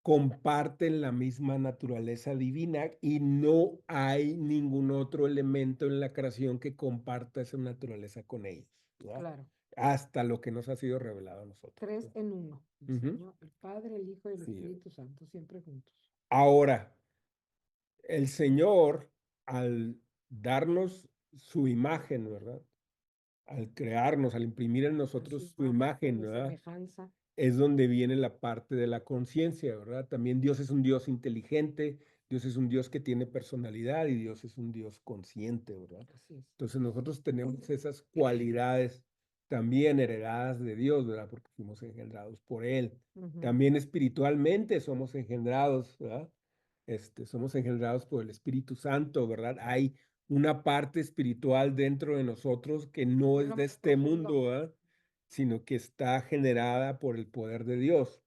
Comparten la misma naturaleza divina y no hay ningún otro elemento en la creación que comparta esa naturaleza con ellos, ¿verdad? claro, Hasta lo que nos ha sido revelado a nosotros. 3 en 1. El Ujú. Señor, el Padre, el Hijo y el Sí. Espíritu Santo, siempre juntos. Ahora, el Señor, al darnos su imagen, ¿verdad? Al crearnos, al imprimir en A nosotros su y imagen, ¿verdad? semejanza. Es donde viene la parte de la conciencia, ¿verdad? También Dios es un Dios inteligente, Dios es un Dios que tiene personalidad y Dios es un Dios consciente, ¿verdad? Así es. Entonces nosotros tenemos esas cualidades también heredadas de Dios, ¿verdad? Porque fuimos engendrados por Él. Ujú. También espiritualmente somos engendrados, ¿verdad? Somos engendrados por el Espíritu Santo, ¿verdad? Hay una parte espiritual dentro de nosotros que no Es es lo de más este profundo. mundo, ¿verdad? Sino que está generada por el poder de Dios.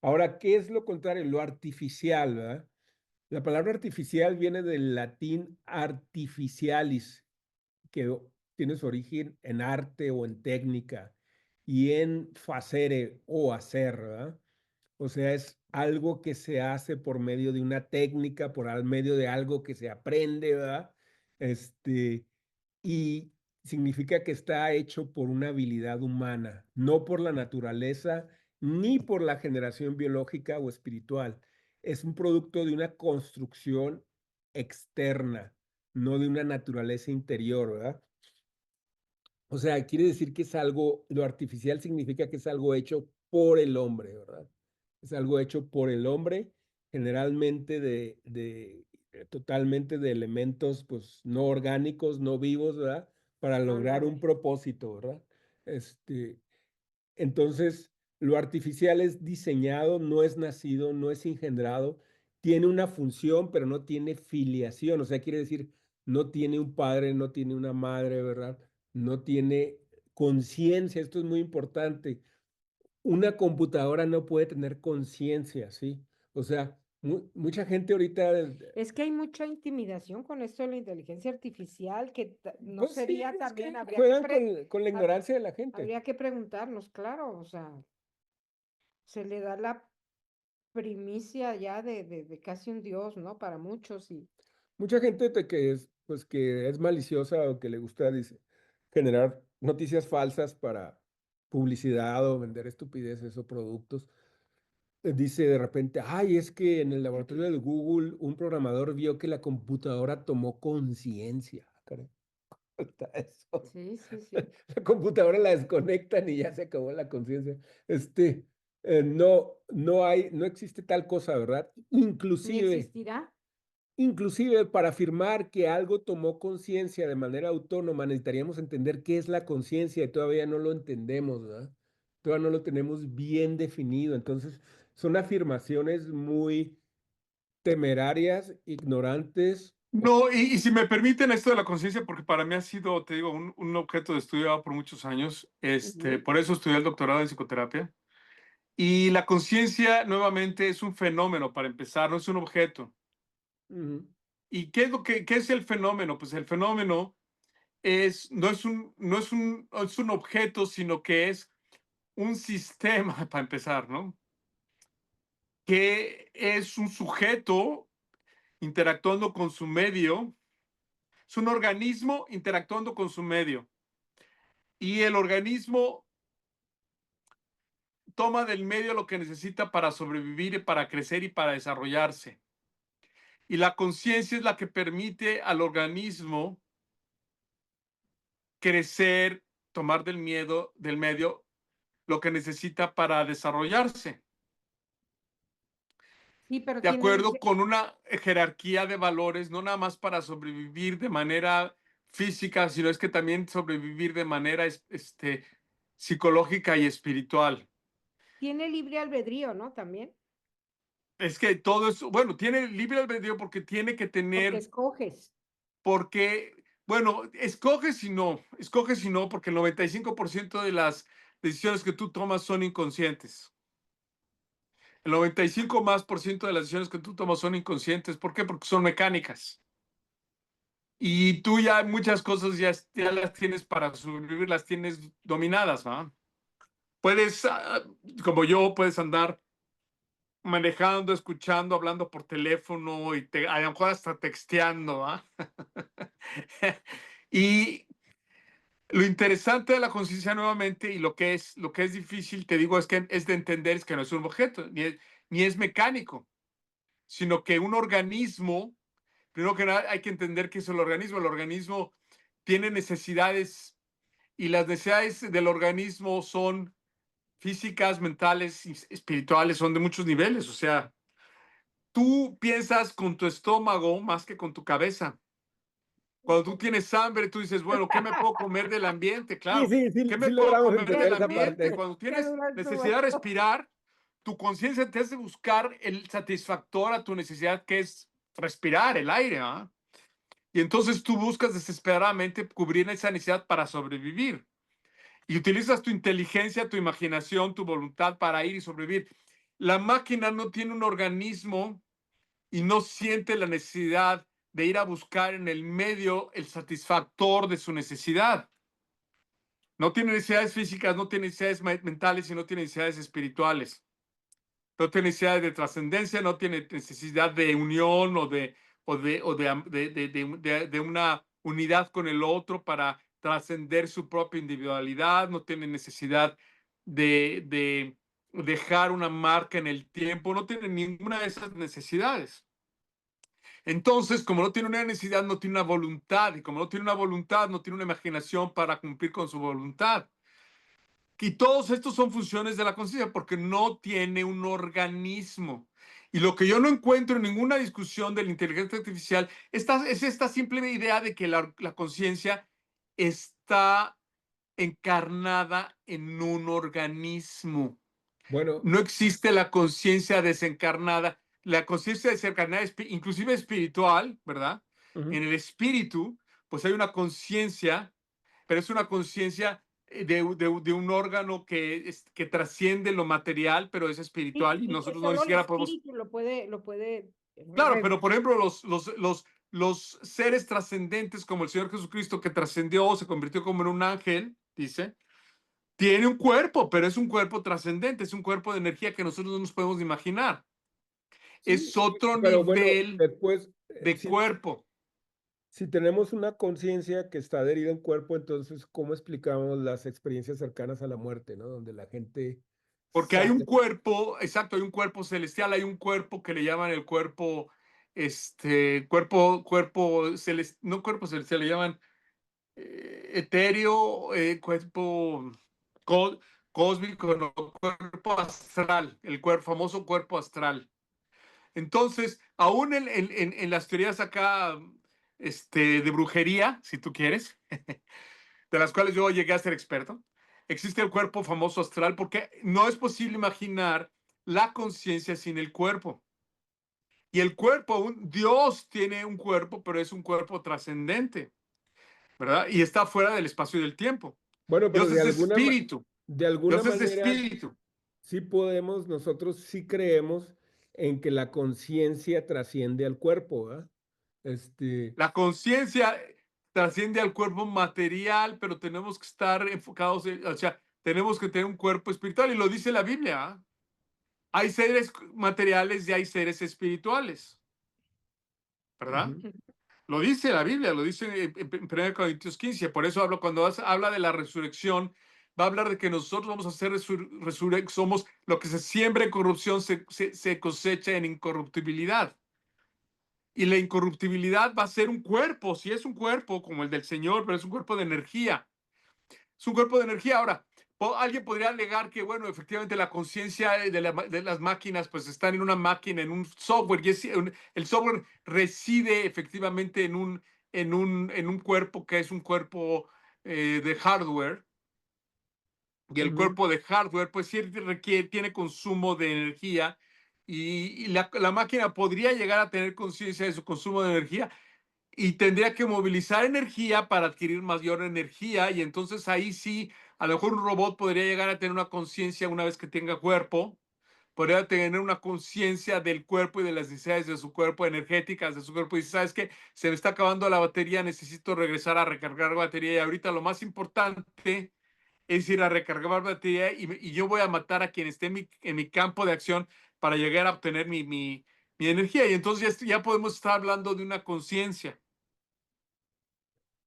Ahora, ¿qué es lo contrario? Lo artificial, ¿verdad? La palabra artificial viene del latín artificialis, que tiene su origen en arte o en técnica, y en facere o hacer, ¿verdad? O sea, es algo que se hace por medio de una técnica, medio de algo que se aprende, ¿verdad? Y significa que está hecho por una habilidad humana, no por la naturaleza ni por la generación biológica o espiritual. Es un producto de una construcción externa, no de una naturaleza interior, ¿verdad? O sea, quiere decir que es algo, lo artificial significa que es algo hecho por el hombre, ¿verdad? Es algo hecho por el hombre, generalmente totalmente de elementos, pues, no orgánicos, no vivos, ¿verdad? Para lograr un Ándale. propósito, ¿verdad? Este, entonces, lo artificial es diseñado, no es nacido, no es engendrado, tiene una función, pero no tiene filiación, o sea, quiere decir, no tiene un padre, no tiene una madre, ¿verdad? No tiene conciencia, esto es muy importante. Una computadora no puede tener conciencia, ¿sí? O sea, mucha gente ahorita, Es que hay mucha intimidación con esto de la inteligencia artificial, que no pues sí, sería es también, que habría que, juegan con la ignorancia de la gente. habría que preguntarnos, claro, o sea, se le da la primicia ya de casi un dios, ¿no? Para muchos y Mucha gente pues, que es maliciosa o que le gusta generar noticias falsas para publicidad o vender estupideces o productos. Dice de repente, ay, es que en el laboratorio de Google un programador vio que la computadora tomó conciencia. Ah, caray, está eso. sí, sí, sí. La computadora la desconectan y ya se acabó la conciencia. No existe tal cosa, ¿verdad? Ni Inclusive. existirá. Inclusive para afirmar que algo tomó conciencia de manera autónoma, necesitaríamos entender qué es la conciencia y todavía no lo entendemos, ¿verdad? Todavía no lo tenemos bien definido. Entonces, son afirmaciones muy temerarias, ignorantes. No, y si me permiten esto de la conciencia, porque para mí ha sido, te digo, un objeto de estudio por muchos años. Ujú. Por eso estudié el doctorado en psicoterapia. Y la conciencia, nuevamente, es un fenómeno, para empezar, no es un objeto. Ujú. ¿Y qué es el fenómeno? Pues el fenómeno no es un objeto, sino que es un sistema, para empezar, ¿no? Que es un sujeto interactuando con su medio, es un organismo interactuando con su medio. Y el organismo toma del medio lo que necesita para sobrevivir y para crecer y para desarrollarse. Y la conciencia es la que permite al organismo crecer, tomar del medio lo que necesita para desarrollarse, Sí, pero de tiene acuerdo con una jerarquía de valores, no nada más para sobrevivir de manera física, sino es que también sobrevivir de manera psicológica y espiritual. tiene libre albedrío, ¿no? También, Es que todo eso, bueno, tiene libre albedrío porque tiene que porque tener, escoges. porque, bueno, escoge si no, porque el 95% de las decisiones que tú tomas son inconscientes. El 95 más por ciento de las decisiones que tú tomas son inconscientes. ¿Por qué? Porque son mecánicas. Y tú ya muchas cosas ya las tienes para sobrevivir, las tienes dominadas, ¿no? Puedes, como yo, puedes andar manejando, escuchando, hablando por teléfono y a lo mejor hasta texteando, ¿ah? Y lo interesante de la conciencia nuevamente y lo que es difícil, te digo, es que es de entender es que no es un objeto, ni es mecánico, sino que un organismo, primero que nada hay que entender qué es el organismo. El organismo tiene necesidades y las necesidades del organismo son físicas, mentales y espirituales, son de muchos niveles. O sea, tú piensas con tu estómago más que con tu cabeza. Cuando tú tienes hambre, tú dices, bueno, ¿qué me puedo comer del ambiente? Sí, Claro, sí, ¿qué sí, me sí puedo logramos comer entender del esa ambiente? parte. Cuando Qué tienes duro necesidad de estuvo. respirar, tu conciencia te hace buscar el satisfactor a tu necesidad, que es respirar el aire, ¿ah? Y entonces tú buscas desesperadamente cubrir esa necesidad para sobrevivir. Y utilizas tu inteligencia, tu imaginación, tu voluntad para ir y sobrevivir. La máquina no tiene un organismo y no siente la necesidad de ir a buscar en el medio el satisfactor de su necesidad. No tiene necesidades físicas, no tiene necesidades mentales y no tiene necesidades espirituales. No tiene necesidad de trascendencia, no tiene necesidad de unión o de una unidad con el otro para trascender su propia individualidad, no tiene necesidad de dejar una marca en el tiempo, no tiene ninguna de esas necesidades. Entonces, como no tiene una necesidad, no tiene una voluntad, y como no tiene una voluntad, no tiene una imaginación para cumplir con su voluntad. Y todos estos son funciones de la conciencia porque no tiene un organismo. Y lo que yo no encuentro en ninguna discusión de la inteligencia artificial es esta simple idea de que la conciencia está encarnada en un organismo. Bueno, No existe la conciencia desencarnada. La conciencia desencarnada, inclusive espiritual, ¿verdad? ujú. En el espíritu, pues hay una conciencia, pero es una conciencia de un órgano que trasciende lo material, pero es Sí, espiritual y y que nosotros no ni solo el siquiera podemos. espíritu lo puede Claro, pero por ejemplo, los seres trascendentes como el Señor Jesucristo que trascendió, se convirtió como en un ángel, dice, tiene un cuerpo, pero es un cuerpo trascendente, es un cuerpo de energía que nosotros no nos podemos imaginar. Sí, Es otro pero bueno, nivel después, de cuerpo, si tenemos una conciencia que está adherida a un cuerpo, entonces, ¿cómo explicamos las experiencias cercanas a la muerte, ¿no? Donde la gente porque hay un sale. cuerpo, exacto, hay un cuerpo celestial, hay un cuerpo que le llaman el cuerpo, no cuerpo celestial, le llaman etéreo, cuerpo có- cósmico, no, cuerpo astral, famoso cuerpo astral. Entonces, aún en las teorías acá de brujería, si tú quieres, de las cuales yo llegué a ser experto, existe el cuerpo famoso astral porque no es posible imaginar la conciencia sin el cuerpo. Y el cuerpo, Dios tiene un cuerpo, pero es un cuerpo trascendente, ¿verdad? Y está fuera del espacio y del tiempo. Bueno, pero Dios es espíritu. de alguna Dios es manera espíritu. sí podemos, nosotros sí creemos en que la conciencia trasciende al cuerpo, ¿verdad? Este, La conciencia trasciende al cuerpo material, pero tenemos que estar enfocados, o sea, tenemos que tener un cuerpo espiritual, y lo dice la Biblia. ¿Ah? Hay seres materiales y hay seres espirituales, ¿verdad? ujú. Lo dice la Biblia, lo dice en 1 Corintios 15. Por eso cuando habla de la resurrección, va a hablar de que nosotros vamos a ser somos lo que se siembra en corrupción, se cosecha en incorruptibilidad. Y la incorruptibilidad va a ser un cuerpo, si es un cuerpo como el del Señor, pero es un cuerpo de energía. Es un cuerpo de energía. Ahora, alguien podría alegar que, bueno, efectivamente la conciencia de las máquinas pues están en una máquina, en un software, y el software reside efectivamente en un cuerpo que es un cuerpo de hardware, y el cuerpo de hardware pues sí tiene consumo de energía, y la máquina podría llegar a tener conciencia de su consumo de energía, y tendría que movilizar energía para adquirir mayor energía, y entonces ahí sí, a lo mejor un robot podría llegar a tener una conciencia una vez que tenga cuerpo, podría tener una conciencia del cuerpo y de las necesidades de su cuerpo, energéticas de su cuerpo, y dice, ¿sabes qué? Se me está acabando la batería, necesito regresar a recargar batería, y ahorita lo más importante es ir a recargar batería, y yo voy a matar a quien esté en mi campo de acción para llegar a obtener mi energía, y entonces ya podemos estar hablando de una conciencia.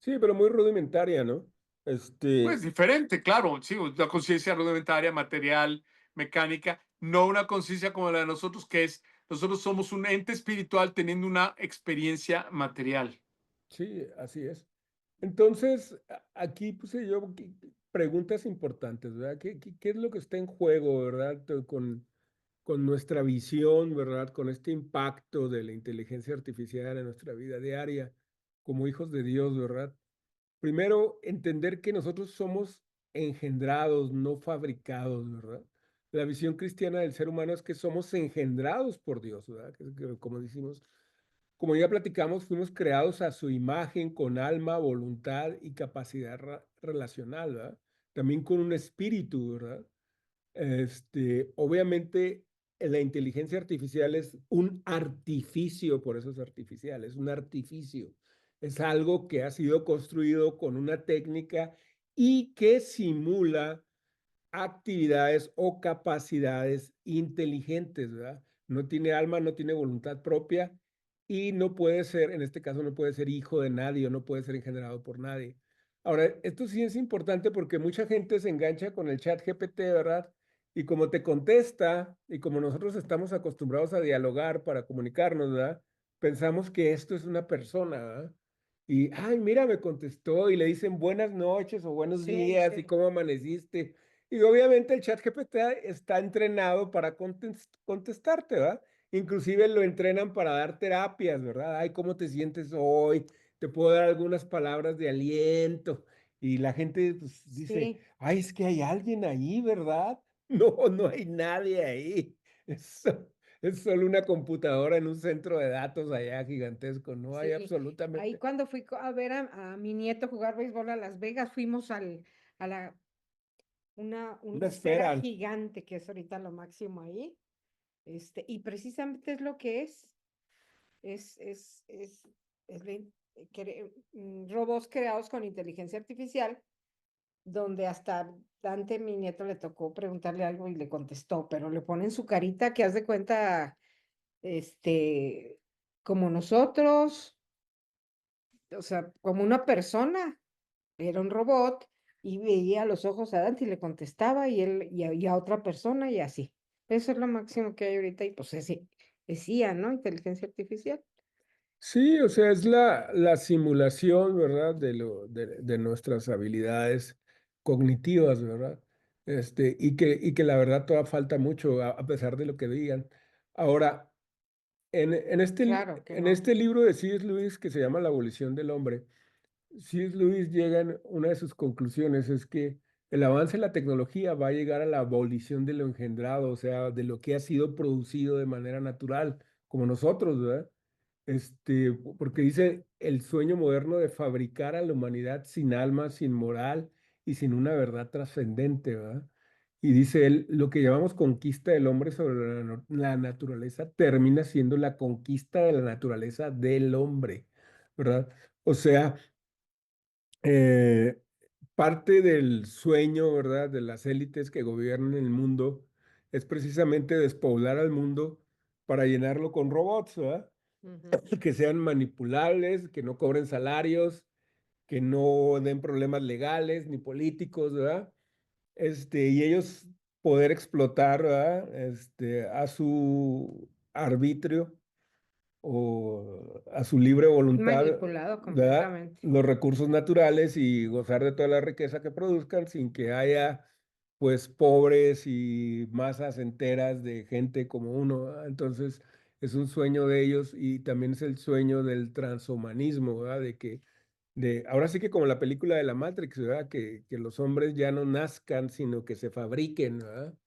Sí, pero muy rudimentaria, ¿no? Pues diferente, claro, sí, una conciencia rudimentaria, material, mecánica, no una conciencia como la de nosotros, nosotros somos un ente espiritual teniendo una experiencia material. Sí, así es. Entonces, aquí puse yo preguntas importantes, ¿verdad? ¿Qué es lo que está en juego, ¿verdad? Con nuestra visión, ¿verdad? Con este impacto de la inteligencia artificial en nuestra vida diaria como hijos de Dios, ¿verdad? Primero, entender que nosotros somos engendrados, no fabricados, ¿verdad? La visión cristiana del ser humano es que somos engendrados por Dios, ¿verdad? Como decimos, como ya platicamos, fuimos creados a su imagen con alma, voluntad y capacidad relacional, ¿verdad? También con un espíritu, ¿verdad? Obviamente, la inteligencia artificial es un artificio, por eso es artificial, es un artificio. Es algo que ha sido construido con una técnica y que simula actividades o capacidades inteligentes, ¿verdad? No tiene alma, no tiene voluntad propia y no puede ser, en este caso, no puede ser hijo de nadie o no puede ser engendrado por nadie. Ahora, esto sí es importante porque mucha gente se engancha con el chat GPT, ¿verdad? Y como te contesta y como nosotros estamos acostumbrados a dialogar para comunicarnos, ¿verdad? Pensamos que esto es una persona, ¿verdad? Y, ay, mira, me contestó y le dicen buenas noches o buenos Sí, días y sí. cómo amaneciste. Y obviamente el chat GPT está entrenado para contestarte, ¿verdad? Inclusive lo entrenan para dar terapias, ¿verdad? Ay, ¿cómo te sientes hoy? Te puedo dar algunas palabras de aliento. Y la gente pues, dice, Sí, ay, es que hay alguien ahí, ¿verdad? No, no hay nadie ahí. Es, es solo una computadora en un centro de datos allá gigantesco. No hay sí. Ahí absolutamente. cuando fui a ver a mi nieto jugar béisbol a Las Vegas, fuimos a una Una esfera esfera. gigante que es ahorita lo máximo ahí. Y precisamente es lo que es robots creados con inteligencia artificial, donde hasta Dante, mi nieto, le tocó preguntarle algo y le contestó, pero le ponen su carita que haz de cuenta, este, como nosotros, o sea, como una persona, era un robot y veía a los ojos a Dante y le contestaba y él y a otra persona y así. Eso es lo máximo que hay ahorita y pues decía, ¿no? Inteligencia artificial. Sí, o sea, es la simulación, ¿verdad? De nuestras habilidades cognitivas, ¿verdad? Y que la verdad todavía falta mucho, a pesar de lo que digan. Ahora, Claro que en no. este libro de C.S. Lewis que se llama La abolición del hombre, C.S. Lewis llega en una de sus conclusiones, es que el avance de la tecnología va a llegar a la abolición de lo engendrado, o sea, de lo que ha sido producido de manera natural, como nosotros, ¿verdad? Porque dice el sueño moderno de fabricar a la humanidad sin alma, sin moral y sin una verdad trascendente, ¿verdad? Y dice él, lo que llamamos conquista del hombre sobre la naturaleza termina siendo la conquista de la naturaleza del hombre, ¿verdad? O sea, eh, parte del sueño, ¿verdad? De las élites que gobiernan el mundo es precisamente despoblar al mundo para llenarlo con robots, ¿verdad? Ujú. Que sean manipulables, que no cobren salarios, que no den problemas legales ni políticos, ¿verdad? Y ellos poder explotar, ¿verdad? A su arbitrio o a su libre voluntad, Manipulado ¿verdad? completamente. Los recursos naturales y gozar de toda la riqueza que produzcan sin que haya pues pobres y masas enteras de gente como uno, ¿verdad? Entonces es un sueño de ellos y también es el sueño del transhumanismo, ¿verdad? Ahora sí que como la película de la Matrix, ¿verdad? Que los hombres ya no nazcan, sino que se fabriquen, ¿verdad?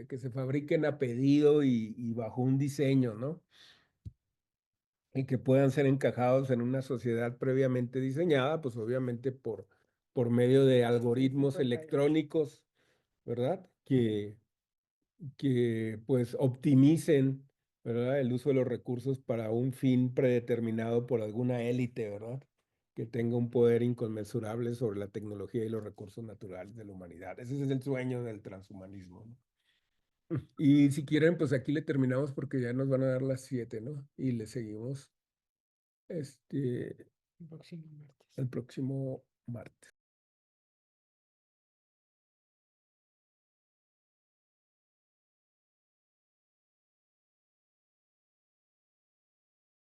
Que se fabriquen a pedido y bajo un diseño, ¿no? Y que puedan ser encajados en una sociedad previamente diseñada, pues obviamente por medio de algoritmos Pues, electrónicos, ¿verdad? Que pues optimicen, ¿verdad? El uso de los recursos para un fin predeterminado por alguna élite, ¿verdad? Que tenga un poder inconmensurable sobre la tecnología y los recursos naturales de la humanidad. Ese es el sueño del transhumanismo, ¿no? Y si quieren, pues aquí le terminamos porque ya nos van a dar las 7, ¿no? Y le seguimos el próximo martes. el próximo martes.